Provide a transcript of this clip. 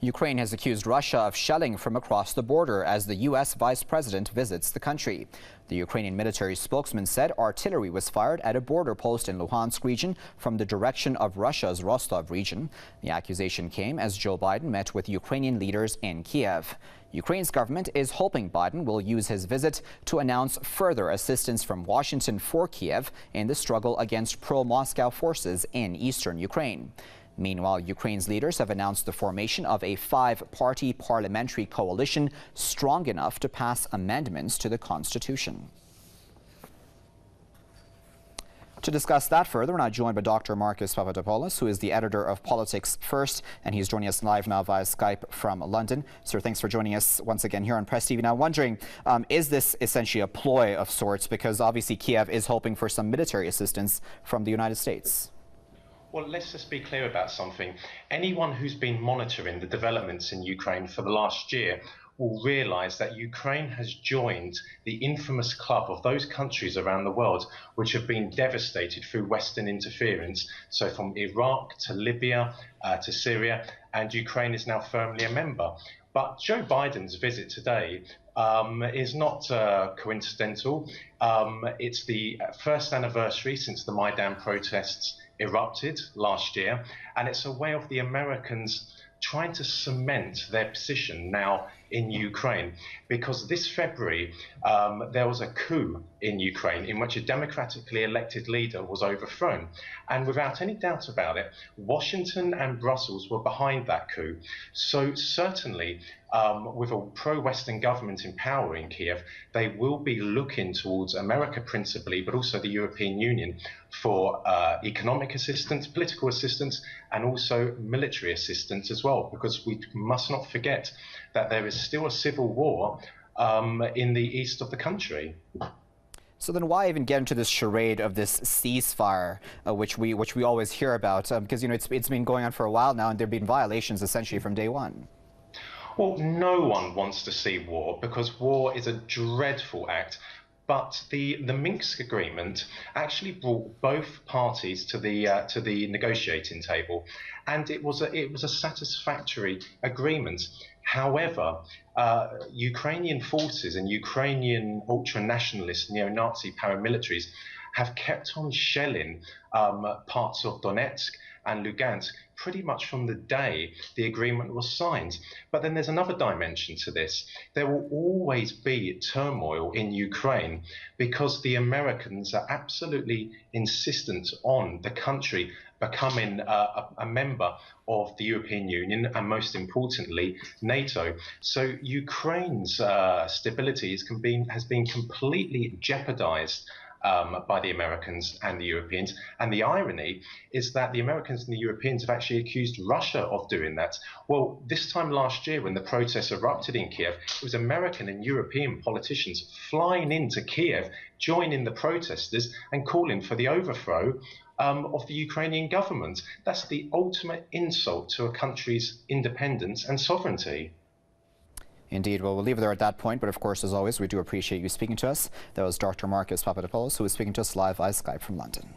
Ukraine has accused Russia of shelling from across the border as the U.S. vice president visits the country. The Ukrainian military spokesman said artillery was fired at a border post in Luhansk region from the direction of Russia's Rostov region. The accusation came as Joe Biden met with Ukrainian leaders in Kiev. Ukraine's government is hoping Biden will use his visit to announce further assistance from Washington for Kiev in the struggle against pro-Moscow forces in eastern Ukraine. Meanwhile, Ukraine's leaders have announced the formation of a five-party parliamentary coalition strong enough to pass amendments to the constitution. To discuss that further, we're now joined by Dr. Marcus Papadopoulos, who is the editor of Politics First, and he's joining us live now via Skype from London. Sir, thanks for joining us once again here on Press TV. Now, wondering, is this essentially a ploy of sorts? Because obviously Kiev is hoping for some military assistance from the United States. Well, let's just be clear about something. Anyone who's been monitoring the developments in Ukraine for the last year will realize that Ukraine has joined the infamous club of those countries around the world which have been devastated through Western interference. So from Iraq to Libya to Syria, and Ukraine is now firmly a member. But Joe Biden's visit today is not coincidental. It's the first anniversary since the Maidan protests erupted last year, and it's a way of the Americans trying to cement their position now in Ukraine, because this February there was a coup in Ukraine in which a democratically elected leader was overthrown, and without any doubt about it, Washington and Brussels were behind that coup. So certainly with a pro-Western government in power in Kiev, they will be looking towards America principally, but also the European Union for economic assistance, political assistance, and also military assistance as well, because we must not forget that there is still a civil war in the east of the country. So then why even get into this charade of this ceasefire, which we always hear about? Because, you know, it's been going on for a while now, and there have been violations essentially from day one. Well, no one wants to see war, because war is a dreadful act. But the Minsk agreement actually brought both parties to the negotiating table, and it was a satisfactory agreement. However, Ukrainian forces and Ukrainian ultra-nationalist neo-Nazi paramilitaries have kept on shelling parts of Donetsk and Lugansk pretty much from the day the agreement was signed. But then there's another dimension to this. There will always be turmoil in Ukraine because the Americans are absolutely insistent on the country becoming a member of the European Union and, most importantly, NATO. So Ukraine's stability has been completely jeopardized by the Americans and the Europeans. And the irony is that the Americans and the Europeans have actually accused Russia of doing that. Well, this time last year when the protests erupted in Kiev, it was American and European politicians flying into Kiev, joining the protesters and calling for the overthrow of the Ukrainian government. That's the ultimate insult to a country's independence and sovereignty. Indeed. Well, we'll leave it there at that point. But of course, as always, we do appreciate you speaking to us. That was Dr. Marcus Papadopoulos, who was speaking to us live via Skype from London.